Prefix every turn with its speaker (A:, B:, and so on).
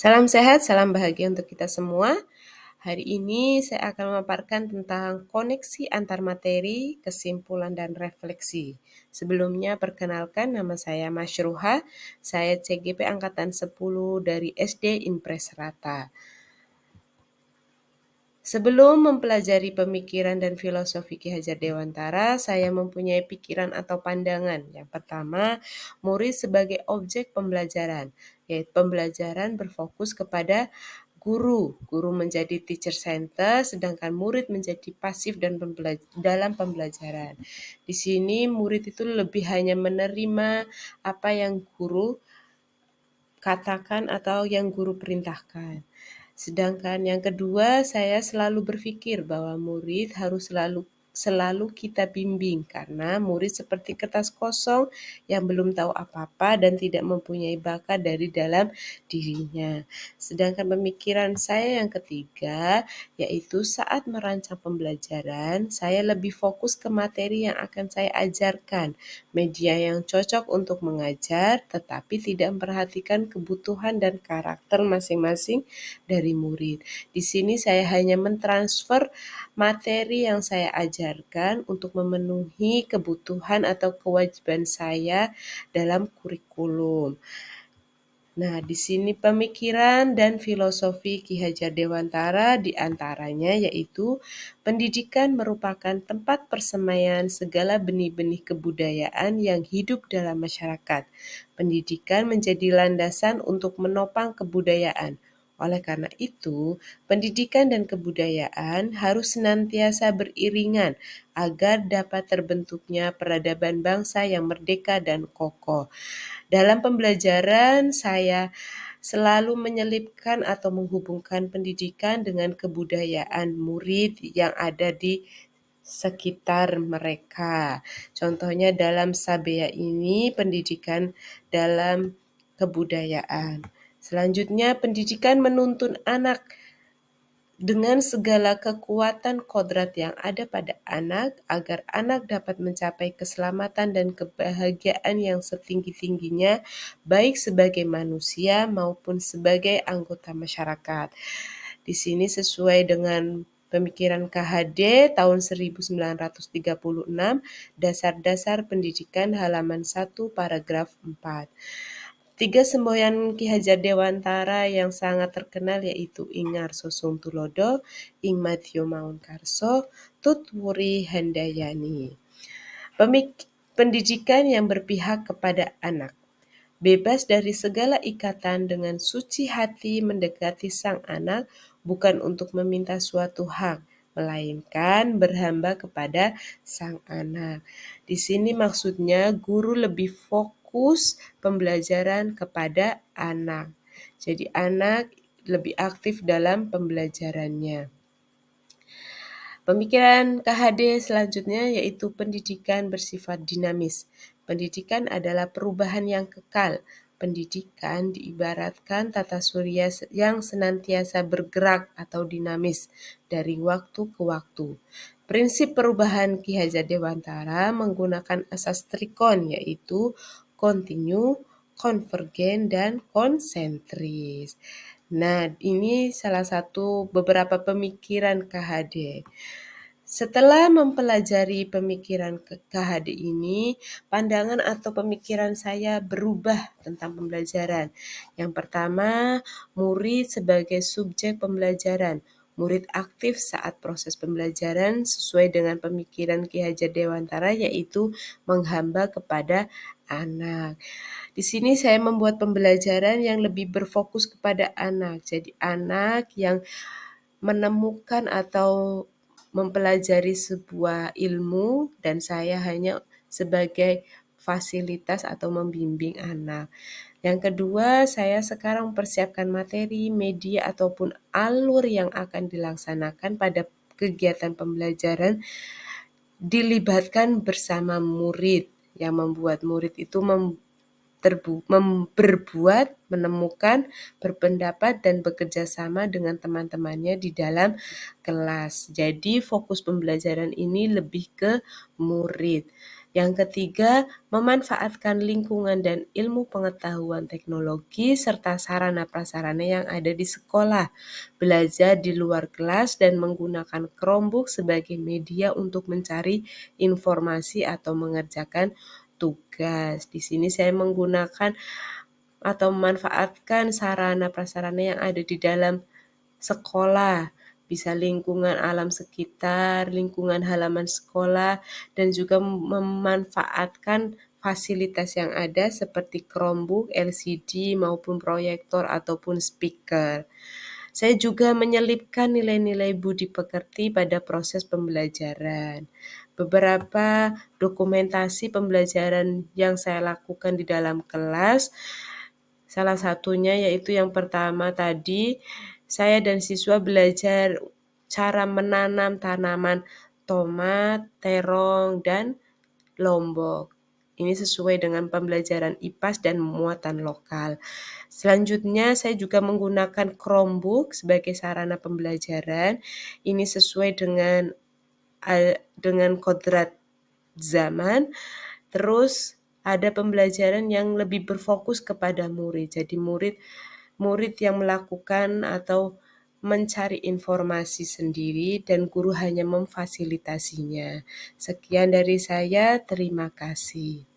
A: Salam sehat, salam bahagia untuk kita semua. Hari ini saya akan memaparkan tentang koneksi antar materi, kesimpulan, dan refleksi. Sebelumnya perkenalkan nama saya Masyruha, saya CGP Angkatan 10 dari SD Impres Rata. Sebelum mempelajari pemikiran dan filosofi Ki Hajar Dewantara, saya mempunyai pikiran atau pandangan. Yang pertama, murid sebagai objek pembelajaran, yaitu pembelajaran berfokus kepada guru. Guru menjadi teacher center, sedangkan murid menjadi pasif dan dalam pembelajaran. Di sini murid itu lebih hanya menerima apa yang guru katakan atau yang guru perintahkan. Sedangkan yang kedua, saya selalu berpikir bahwa murid harus selalu kita bimbing karena murid seperti kertas kosong yang belum tahu apa-apa dan tidak mempunyai bakat dari dalam dirinya. Sedangkan pemikiran saya yang ketiga, yaitu saat merancang pembelajaran, saya lebih fokus ke materi yang akan saya ajarkan, media yang cocok untuk mengajar, tetapi tidak memperhatikan kebutuhan dan karakter masing-masing dari murid. Di sini saya hanya mentransfer materi yang saya ajarkan untuk memenuhi kebutuhan atau kewajiban saya dalam kurikulum. Nah, di sini pemikiran dan filosofi Ki Hajar Dewantara diantaranya yaitu pendidikan merupakan tempat persemaian segala benih-benih kebudayaan yang hidup dalam masyarakat. Pendidikan menjadi landasan untuk menopang kebudayaan. Oleh karena itu, pendidikan dan kebudayaan harus senantiasa beriringan agar dapat terbentuknya peradaban bangsa yang merdeka dan kokoh. Dalam pembelajaran, saya selalu menyelipkan atau menghubungkan pendidikan dengan kebudayaan murid yang ada di sekitar mereka. Contohnya dalam Sabea ini pendidikan dalam kebudayaan. Selanjutnya, pendidikan menuntun anak dengan segala kekuatan kodrat yang ada pada anak agar anak dapat mencapai keselamatan dan kebahagiaan yang setinggi-tingginya baik sebagai manusia maupun sebagai anggota masyarakat. Di sini sesuai dengan pemikiran KHD tahun 1936, Dasar-dasar Pendidikan halaman 1 paragraf 4. 3 semboyan Ki Hajar Dewantara yang sangat terkenal yaitu Ing Ngarso Tulodo, Ing Madyo Mangunkarso, Tut Wuri Handayani. Pendidikan yang berpihak kepada anak. Bebas dari segala ikatan dengan suci hati mendekati sang anak bukan untuk meminta suatu hak, melainkan berhamba kepada sang anak. Di sini maksudnya guru lebih fokus pembelajaran kepada anak. Jadi anak lebih aktif dalam pembelajarannya. Pemikiran KHD selanjutnya yaitu pendidikan bersifat dinamis. Pendidikan adalah perubahan yang kekal. Pendidikan diibaratkan tata surya yang senantiasa bergerak atau dinamis dari waktu ke waktu. Prinsip perubahan Ki Hajar Dewantara menggunakan asas trikon yaitu kontinu, konvergen, dan konsentris. Nah, ini salah satu beberapa pemikiran KHD. Setelah mempelajari pemikiran KHD ini, pandangan atau pemikiran saya berubah tentang pembelajaran. Yang pertama, murid sebagai subjek pembelajaran. Murid aktif saat proses pembelajaran sesuai dengan pemikiran Ki Hajar Dewantara yaitu menghamba kepada anak. Di sini saya membuat pembelajaran yang lebih berfokus kepada anak. Jadi anak yang menemukan atau mempelajari sebuah ilmu dan saya hanya sebagai fasilitas atau membimbing anak. Yang kedua, saya sekarang mempersiapkan materi, media, ataupun alur yang akan dilaksanakan pada kegiatan pembelajaran dilibatkan bersama murid yang membuat murid itu berbuat, menemukan, berpendapat, dan bekerja sama dengan teman-temannya di dalam kelas. Jadi fokus pembelajaran ini lebih ke murid. Yang ketiga, memanfaatkan lingkungan dan ilmu pengetahuan teknologi serta sarana prasarana yang ada di sekolah. Belajar di luar kelas dan menggunakan Chromebook sebagai media untuk mencari informasi atau mengerjakan tugas. Di sini saya menggunakan atau memanfaatkan sarana prasarana yang ada di dalam sekolah, bisa lingkungan alam sekitar, lingkungan halaman sekolah, dan juga memanfaatkan fasilitas yang ada seperti Chromebook, LCD, maupun proyektor ataupun speaker. Saya juga menyelipkan nilai-nilai budi pekerti pada proses pembelajaran. Beberapa dokumentasi pembelajaran yang saya lakukan di dalam kelas, salah satunya yaitu yang pertama tadi, saya dan siswa belajar cara menanam tanaman tomat, terong, dan lombok. Ini sesuai dengan pembelajaran IPAS dan muatan lokal. Selanjutnya, saya juga menggunakan Chromebook sebagai sarana pembelajaran. Ini sesuai dengan kodrat zaman. Terus ada pembelajaran yang lebih berfokus kepada murid. Jadi murid yang melakukan atau mencari informasi sendiri dan guru hanya memfasilitasinya. Sekian dari saya, terima kasih.